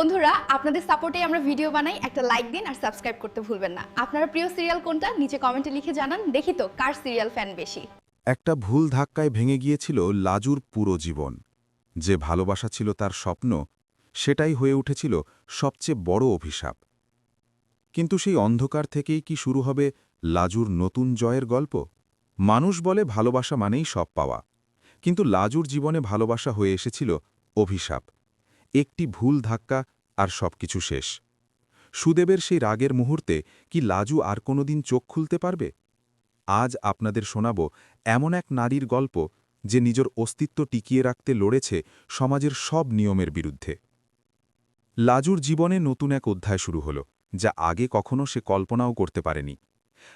বন্ধুরা আপনাদের সাপোর্টে আমরা ভিডিও বানাই, একটা লাইক দিন আর সাবস্ক্রাইব করতে ভুলবেন না। আপনারা প্রিয় সিরিয়াল কোনটা নিচে কমেন্টে লিখে জানান, দেখি তো কার সিরিয়াল ফ্যান বেশি। একটা ভুল ধাক্কায় ভেঙে গিয়েছিল লাজুর পুরো জীবন। যে ভালোবাসা ছিল তার স্বপ্ন, সেটাই হয়ে উঠেছিল সবচেয়ে বড় অভিশাপ। কিন্তু সেই অন্ধকার থেকেই কি শুরু হবে লাজুর নতুন জয়ের গল্প? মানুষ বলে ভালোবাসা মানেই সব পাওয়া, কিন্তু লাজুর জীবনে ভালোবাসা হয়ে এসেছিল অভিশাপ। একটি ভুল ধাক্কা আর সবকিছু শেষ। সুদেবের সেই রাগের মুহূর্তে কি লাজু আর কোনোদিন চোখ খুলতে পারবে? আজ আপনাদের শোনাব এমন এক নারীর গল্প যে নিজের অস্তিত্ব টিকিয়ে রাখতে লড়েছে সমাজের সব নিয়মের বিরুদ্ধে। লাজুর জীবনে নতুন এক অধ্যায় শুরু হলো, যা আগে কখনো সে কল্পনাও করতে পারেনি।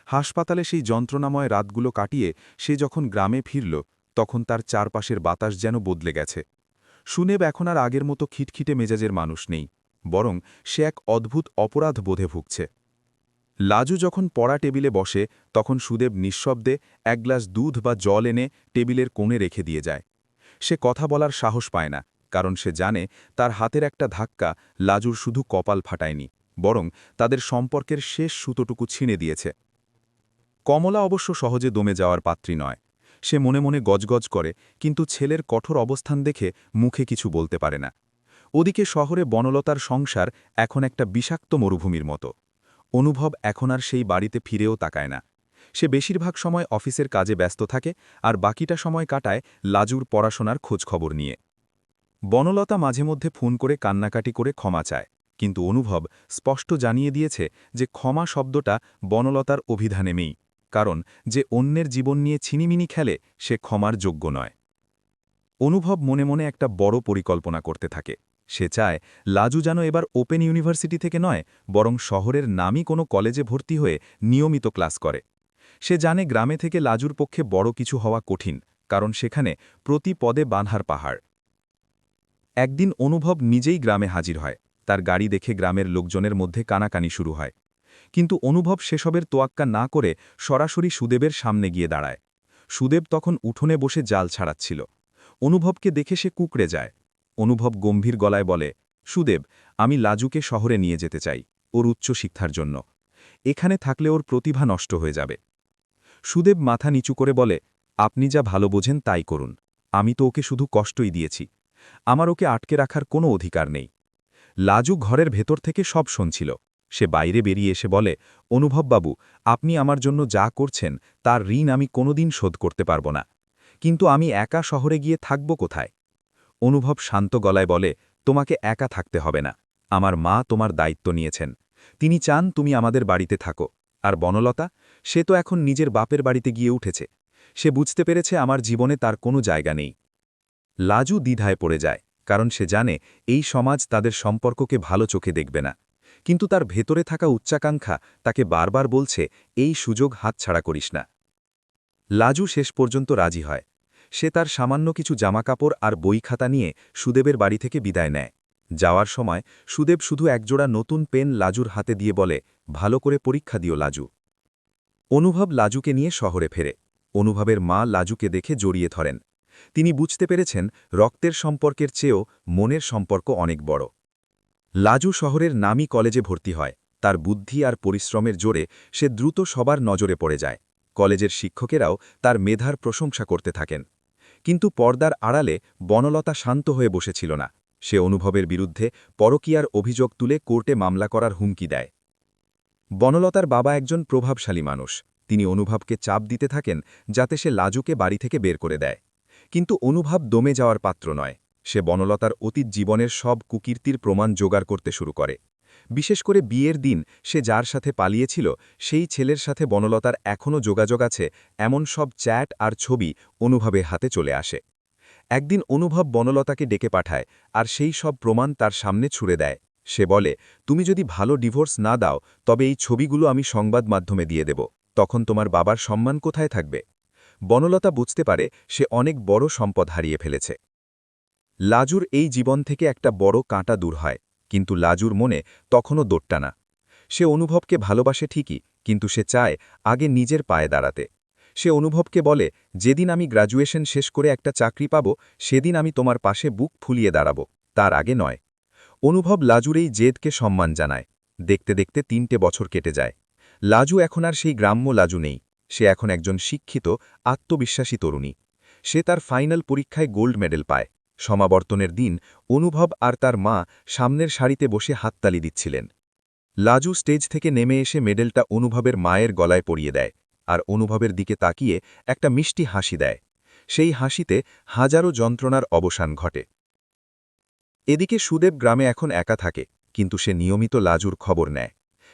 হাসপাতালে সেই যন্ত্রণাময় রাতগুলো কাটিয়ে সে যখন গ্রামে ফিরল, তখন তার চারপাশের বাতাস যেন বদলে গেছে। সুনেব এখন আর আগের মতো খিটখিটে মেজাজের মানুষ নেই, বরং সে এক অদ্ভুত অপরাধ বোধে ভুগছে। লাজু যখন পড়া টেবিলে বসে, তখন সুদেব নিঃশব্দে এক গ্লাস দুধ বা জল এনে টেবিলের কোণে রেখে দিয়ে যায়। সে কথা বলার সাহস পায় না, কারণ সে জানে তার হাতের একটা ধাক্কা লাজুর শুধু কপাল ফাটায়নি, বরং তাদের সম্পর্কের শেষ সুতোটুকু ছিঁড়ে দিয়েছে। কমলা অবশ্য সহজে দমে যাওয়ার পাত্রী নয়। সে মনে মনে গজগজ করে, কিন্তু ছেলের কঠোর অবস্থান দেখে মুখে কিছু বলতে পারে না। ওদিকে শহরে বনলতার সংসার এখন একটা বিষাক্ত মরুভূমির মতো। অনুভব এখন আর সেই বাড়িতে ফিরেও তাকায় না। সে বেশিরভাগ সময় অফিসের কাজে ব্যস্ত থাকে, আর বাকিটা সময় কাটায় লাজুর পড়াশোনার খোঁজখবর নিয়ে। বনলতা মাঝে মধ্যে ফোন করে কান্নাকাটি করে ক্ষমা চায়, কিন্তু অনুভব স্পষ্ট জানিয়ে দিয়েছে যে ক্ষমা শব্দটা বনলতার অভিধানে নেই, কারণ যে অন্যের জীবন নিয়ে ছিনিমিনি খেলে সে ক্ষমার যোগ্য নয়। অনুভব মনে মনে একটা বড় পরিকল্পনা করতে থাকে। সে চায় লাজু যেন এবার ওপেন ইউনিভার্সিটি থেকে নয়, বরং শহরের নামী কোনো কলেজে ভর্তি হয়ে নিয়মিত ক্লাস করে। সে জানে গ্রামে থেকে লাজুর পক্ষে বড় কিছু হওয়া কঠিন, কারণ সেখানে প্রতি পদে বাঁধার পাহাড়। একদিন অনুভব নিজেই গ্রামে হাজির হয়। তার গাড়ি দেখে গ্রামের লোকজনের মধ্যে কানাকানি শুরু হয়, কিন্তু অনুভব সেসবের তোয়াক্কা না করে সরাসরি সুদেবের সামনে গিয়ে দাঁড়ায়। সুদেব তখন উঠোনে বসে জাল ছাড়াচ্ছিল। অনুভবকে দেখে সে কুঁকড়ে যায়। অনুভব গম্ভীর গলায় বলে, সুদেব, আমি লাজুকে শহরে নিয়ে যেতে চাই, ওর উচ্চশিক্ষার জন্য। এখানে থাকলে ওর প্রতিভা নষ্ট হয়ে যাবে। সুদেব মাথা নিচু করে বলে, আপনি যা ভালো বোঝেন তাই করুন। আমি তো ওকে শুধু কষ্টই দিয়েছি। আমার ওকে আটকে রাখার কোনো অধিকার নেই। লাজু ঘরের ভেতর থেকে সব শুনছিল। সে বাইরে বেরিয়ে এসে বলে, অনুভববাবু, আপনি আমার জন্য যা করছেন তার ঋণ আমি কোনোদিন শোধ করতে পারব না। কিন্তু আমি একা শহরে গিয়ে থাকব কোথায়? অনুভব শান্ত গলায় বলে, তোমাকে একা থাকতে হবে না। আমার মা তোমার দায়িত্ব নিয়েছেন। তিনি চান তুমি আমাদের বাড়িতে থাকো। আর বনলতা, সে তো এখন নিজের বাপের বাড়িতে গিয়ে উঠেছে। সে বুঝতে পেরেছে আমার জীবনে তার কোনো জায়গা নেই। লাজু দ্বিধায় পড়ে যায়, কারণ সে জানে এই সমাজ তাদের সম্পর্ককে ভালো চোখে দেখবে না। কিন্তু তার ভেতরে থাকা উচ্চাকাঙ্ক্ষা তাকে বারবার বলছে, এই সুযোগ হাতছাড়া করিস না। লাজু শেষ পর্যন্ত রাজি হয়। সে তার সামান্য কিছু জামাকাপড় আর বই খাতা নিয়ে সুদেবের বাড়ি থেকে বিদায় নেয়। যাওয়ার সময় সুদেব শুধু একজোড়া নতুন পেন লাজুর হাতে দিয়ে বলে, ভালো করে পরীক্ষা দিও লাজু। অনুভব লাজুকে নিয়ে শহরে ফেরে। অনুভবের মা লাজুকে দেখে জড়িয়ে ধরেন। তিনি বুঝতে পেরেছেন রক্তের সম্পর্কের চেয়েও মনের সম্পর্ক অনেক বড়। লাজু শহরের নামী কলেজে ভর্তি হয়। তার বুদ্ধি আর পরিশ্রমের জোরে সে দ্রুত সবার নজরে পড়ে যায়। কলেজের শিক্ষকেরাও তার মেধার প্রশংসা করতে থাকেন। কিন্তু পর্দার আড়ালে বনলতা শান্ত হয়ে বসেছিল না। সে অনুভবের বিরুদ্ধে পরকীয়ার অভিযোগ তুলে কোর্টে মামলা করার হুমকি দেয়। বনলতার বাবা একজন প্রভাবশালী মানুষ। তিনি অনুভবকে চাপ দিতে থাকেন যাতে সে লাজুকে বাড়ি থেকে বের করে দেয়। কিন্তু অনুভব দমে যাওয়ার পাত্র নয়। সে বনলতার অতীত জীবনের সব কুকীর্তির প্রমাণ জোগাড় করতে শুরু করে। বিশেষ করে বিয়ের দিন সে যার সাথে পালিয়েছিল সেই ছেলের সাথে বনলতার এখনও যোগাযোগ আছে এমন সব চ্যাট আর ছবি অনুভবের হাতে চলে আসে। একদিন অনুভব বনলতাকে ডেকে পাঠায়, আর সেই সব প্রমাণ তার সামনে ছুড়ে দেয়। সে বলে, তুমি যদি ভালো ডিভোর্স না দাও, তবে এই ছবিগুলো আমি সংবাদ মাধ্যমে দিয়ে দেব। তখন তোমার বাবার সম্মান কোথায় থাকবে? বনলতা বুঝতে পারে সে অনেক বড় সম্পদ হারিয়ে ফেলেছে। লাজুর এই জীবন থেকে একটা বড় কাঁটা দূর হয়, কিন্তু লাজুর মনে তখনও দোট্টা না। সে অনুভবকে ভালোবাসে ঠিকই, কিন্তু সে চায় আগে নিজের পায়ে দাঁড়াতে। সে অনুভবকে বলে, যেদিন আমি গ্র্যাজুয়েশন শেষ করে একটা চাকরি পাব, সেদিন আমি তোমার পাশে বুক ফুলিয়ে দাঁড়াব, তার আগে নয়। অনুভব লাজুর এই জেদকে সম্মান জানায়। দেখতে দেখতে 3টে বছর কেটে যায়। লাজু এখন আর সেই গ্রাম্য লাজু নেই। সে এখন একজন শিক্ষিত, আত্মবিশ্বাসী তরুণী। সে তার ফাইনাল পরীক্ষায় গোল্ড মেডেল পায়। সমাবর্তনের দিন অনুভব আর তার মা সামনের সারিতে বসে হাততালি দিচ্ছিলেন। লাজু স্টেজ থেকে নেমে এসে মেডেলটা অনুভবের মায়ের গলায় পরিয়ে দেয়, আর অনুভবের দিকে তাকিয়ে একটা মিষ্টি হাসি দেয়। সেই হাসিতে হাজারো যন্ত্রণার অবসান ঘটে। এদিকে সুদেব গ্রামে এখন একা থাকে, কিন্তু সে নিয়মিত লাজুর খবর নেয়।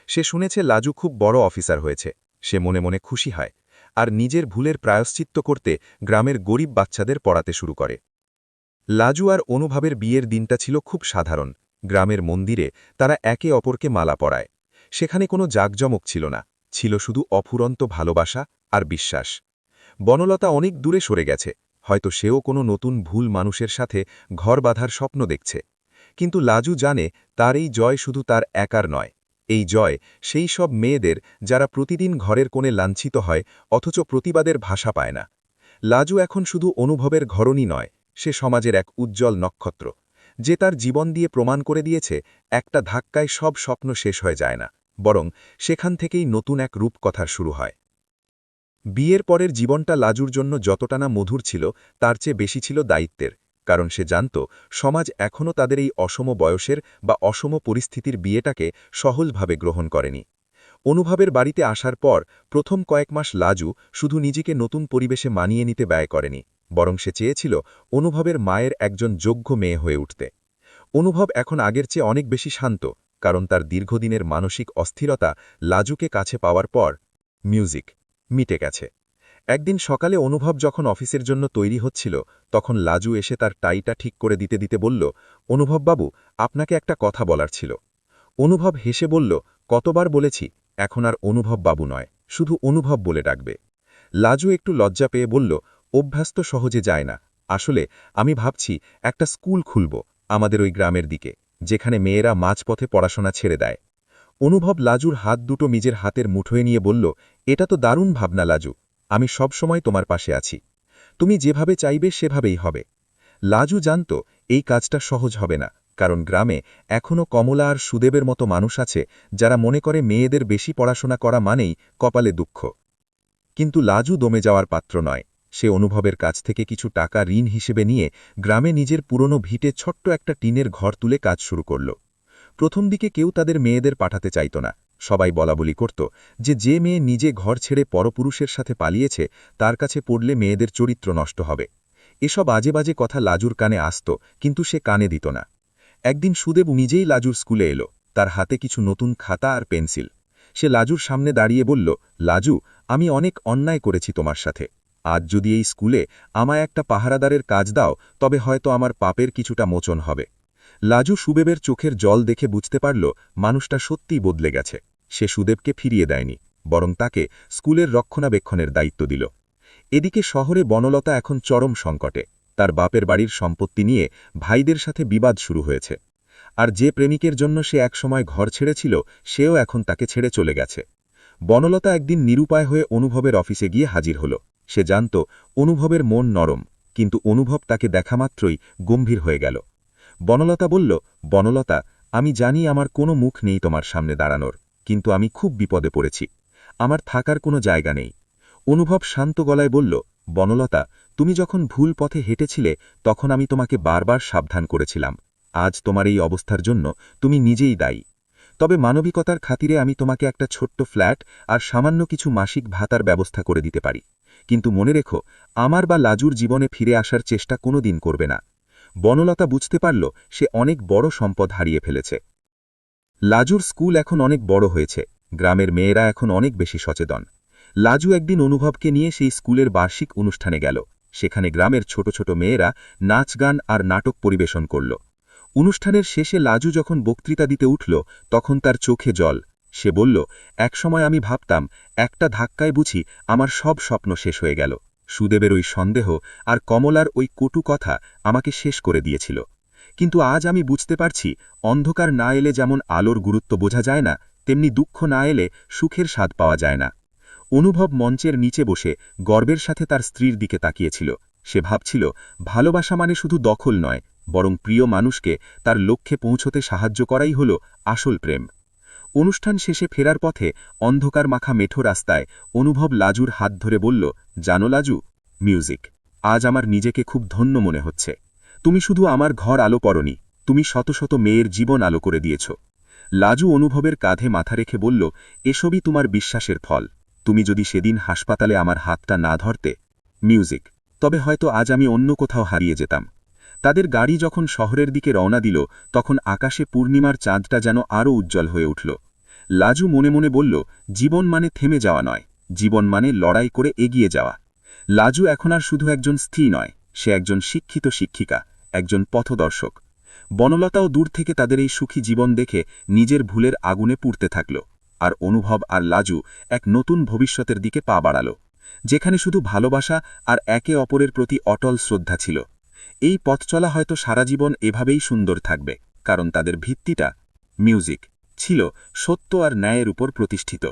সে শুনেছে লাজু খুব বড় অফিসার হয়েছে। সে মনে মনে খুশি হয়, আর নিজের ভুলের প্রায়শ্চিত্ত করতে গ্রামের গরিব বাচ্চাদের পড়াতে শুরু করে। লাজু আর অনুভবের বিয়ের দিনটা ছিল খুব সাধারণ। গ্রামের মন্দিরে তারা একে অপরকে মালা পরায়। সেখানে কোনো জাঁকজমক ছিল না, ছিল শুধু অফুরন্ত ভালোবাসা আর বিশ্বাস। বনলতা অনেক দূরে সরে গেছে, হয়তো সেও কোনো নতুন ভুল মানুষের সাথে ঘর বাঁধার স্বপ্ন দেখছে। কিন্তু লাজু জানে তার এই জয় শুধু তার একার নয়। এই জয় সেই সব মেয়েদের যারা প্রতিদিন ঘরের কোণে লাঞ্ছিত হয়, অথচ প্রতিবাদের ভাষা পায় না। লাজু এখন শুধু অনুভবের ঘরণী নয়, সে সমাজের এক উজ্জ্বল নক্ষত্র, যে তার জীবন দিয়ে প্রমাণ করে দিয়েছে একটা ধাক্কায় সব স্বপ্ন শেষ হয়ে যায় না, বরং সেখান থেকেই নতুন এক রূপকথার শুরু হয়। বিয়ের পরের জীবনটা লাজুর জন্য যতটা না মধুর ছিল, তার চেয়ে বেশি ছিল দায়িত্বের। কারণ সে জানত সমাজ এখনও তাদের এই অসম বয়সের বা অসম পরিস্থিতির বিয়েটাকে সহজভাবে গ্রহণ করেনি। অনুভবের বাড়িতে আসার পর প্রথম কয়েক মাস লাজু শুধু নিজেকে নতুন পরিবেশে মানিয়ে নিতে ব্যয় করেনি, বরং সে চেয়েছিল অনুভবের মায়ের একজন যোগ্য মেয়ে হয়ে উঠতে। অনুভব এখন আগের চেয়ে অনেক বেশি শান্ত, কারণ তার দীর্ঘদিনের মানসিক অস্থিরতা লাজুকে কাছে পাওয়ার পর মিউজিক মিটে গেছে। একদিন সকালে অনুভব যখন অফিসের জন্য তৈরি হচ্ছিল, তখন লাজু এসে তার টাইটা ঠিক করে দিতে দিতে বলল, অনুভব বাবু, আপনাকে একটা কথা বলার ছিল। অনুভব হেসে বলল, কতবার বলেছি, এখন আর অনুভব বাবু নয়, শুধু অনুভব বলে ডাকবে। লাজু একটু লজ্জা পেয়ে বলল, অভ্যাস তো সহজে যায় না। আসলে আমি ভাবছি একটা স্কুল খুলব আমাদের ওই গ্রামের দিকে, যেখানে মেয়েরা মাঝপথে পড়াশোনা ছেড়ে দেয়। অনুভব লাজুর হাত দুটো নিজের হাতের মুঠোয় নিয়ে বলল, এটা তো দারুণ ভাবনা লাজু, আমি সব সময় তোমার পাশে আছি। তুমি যেভাবে চাইবে সেভাবেই হবে। লাজু জানত এই কাজটা সহজ হবে না, কারণ গ্রামে এখনও কমলা আর সুদেবের মতো মানুষ আছে যারা মনে করে মেয়েদের বেশি পড়াশোনা করা মানেই কপালে দুঃখ। কিন্তু লাজু দমে যাওয়ার পাত্র নয়। সে অনুভবের কাছ থেকে কিছু টাকা ঋণ হিসেবে নিয়ে গ্রামে নিজের পুরনো ভিটে ছোট্ট একটা টিনের ঘর তুলে কাজ শুরু করল। প্রথম দিকে কেউ তাদের মেয়েদের পাঠাতে চাইত না। সবাই বলাবলি করত যে মেয়ে নিজে ঘর ছেড়ে পরপুরুষের সাথে পালিয়েছে, তার কাছে পড়লে মেয়েদের চরিত্র নষ্ট হবে। এসব আজে বাজে কথা লাজুর কানে আসত, কিন্তু সে কানে দিত না। একদিন সুদেব নিজেই লাজুর স্কুলে এলো, তার হাতে কিছু নতুন খাতা আর পেন্সিল। সে লাজুর সামনে দাঁড়িয়ে বলল, লাজু, আমি অনেক অন্যায় করেছি তোমার সাথে। আজ যদি এই স্কুলে আমায় একটা পাহারাদারের কাজ দাও, তবে হয়তো আমার পাপের কিছুটা মোচন হবে। লাজু সুদেবের চোখের জল দেখে বুঝতে পারল মানুষটা সত্যিই বদলে গেছে। সে সুদেবকে ফিরিয়ে দেয়নি, বরং তাকে স্কুলের রক্ষণাবেক্ষণের দায়িত্ব দিল। এদিকে শহরে বনলতা এখন চরম সংকটে। তার বাপের বাড়ির সম্পত্তি নিয়ে ভাইদের সাথে বিবাদ শুরু হয়েছে। আর যে প্রেমিকের জন্য সে একসময় ঘর ছেড়েছিল, সেও এখন তাকে ছেড়ে চলে গেছে। বনলতা একদিন নিরুপায় হয়ে অনুভবের অফিসে গিয়ে হাজির হল। সে জানত অনুভবের মন নরম, কিন্তু অনুভব তাকে দেখামাত্রই গম্ভীর হয়ে গেল। বনলতা বলল, বনলতা, আমি জানি আমার কোনো মুখ নেই তোমার সামনে দাঁড়ানোর, কিন্তু আমি খুব বিপদে পড়েছি। আমার থাকার কোনো জায়গা নেই। অনুভব শান্ত গলায় বলল, বনলতা, তুমি যখন ভুল পথে হেঁটেছিলে তখন আমি তোমাকে বারবার সাবধান করেছিলাম। আজ তোমার এই অবস্থার জন্য তুমি নিজেই দায়ী। তবে মানবিকতার খাতিরে আমি তোমাকে একটা ছোট্ট ফ্ল্যাট আর সামান্য কিছু মাসিক ভাতার ব্যবস্থা করে দিতে পারি। কিন্তু মনে রেখো, আমার বা লাজুর জীবনে ফিরে আসার চেষ্টা কোনোদিন করবে না। বনলতা বুঝতে পারল সে অনেক বড় সম্পদ হারিয়ে ফেলেছে। লাজুর স্কুল এখন অনেক বড় হয়েছে, গ্রামের মেয়েরা এখন অনেক বেশি সচেতন। লাজু একদিন অনুভবকে নিয়ে সেই স্কুলের বার্ষিক অনুষ্ঠানে গেল। সেখানে গ্রামের ছোট ছোট মেয়েরা নাচ গান আর নাটক পরিবেশন করল। অনুষ্ঠানের শেষে লাজু যখন বক্তৃতা দিতে উঠল, তখন তার চোখে জল। সে বলল, একসময় আমি ভাবতাম একটা ধাক্কায় বুঝি আমার সব স্বপ্ন শেষ হয়ে গেল। সুদেবের ওই সন্দেহ আর কমলার ওই কটু কথা আমাকে শেষ করে দিয়েছিল। কিন্তু আজ আমি বুঝতে পারছি, অন্ধকার না এলে যেমন আলোর গুরুত্ব বোঝা যায় না, তেমনি দুঃখ না এলে সুখের স্বাদ পাওয়া যায় না। অনুভব মঞ্চের নিচে বসে গর্বের সাথে তার স্ত্রীর দিকে তাকিয়েছিল। সে ভাবছিল, ভালোবাসা মানে শুধু দখল নয়, বরং প্রিয় মানুষকে তার লক্ষ্যে পৌঁছতে সাহায্য করাই হল আসল প্রেম। অনুষ্ঠান শেষে ফেরার পথে অন্ধকার মাখা মেঠো রাস্তায় অনুভব লাজুর হাত ধরে বলল, জানো লাজু, মিউজিক, আজ আমার নিজেকে খুব ধন্য মনে হচ্ছে। তুমি শুধু আমার ঘর আলো করনি, তুমি শত শত মেয়ের জীবন আলো করে দিয়েছ। লাজু অনুভবের কাঁধে মাথা রেখে বলল, এসবই তোমার বিশ্বাসের ফল। তুমি যদি সেদিন হাসপাতালে আমার হাতটা না ধরতে, মিউজিক, তবে হয়তো আজ আমি অন্য কোথাও হারিয়ে যেতাম। তাদের গাড়ি যখন শহরের দিকে রওনা দিল, তখন আকাশে পূর্ণিমার চাঁদটা যেন আরও উজ্জ্বল হয়ে উঠল। লাজু মনে মনে বলল, জীবন মানে থেমে যাওয়া নয়, জীবন মানে লড়াই করে এগিয়ে যাওয়া। লাজু এখন আর শুধু একজন স্ত্রী নয়, সে একজন শিক্ষিত শিক্ষিকা, একজন পথদর্শক। বনলতাও দূর থেকে তাদের এই সুখী জীবন দেখে নিজের ভুলের আগুনে পুড়তে থাকল, আর অনুভব আর লাজু এক নতুন ভবিষ্যতের দিকে পা বাড়াল, যেখানে শুধু ভালোবাসা আর একে অপরের প্রতি অটল শ্রদ্ধা ছিল। এই পথ চলা হয়তো সারা জীবন এভাবেই সুন্দর থাকবে, কারণ তাদের ভিত্তিটা, মিউজিক, ছিল সত্য আর ন্যায়ের উপর প্রতিষ্ঠিত।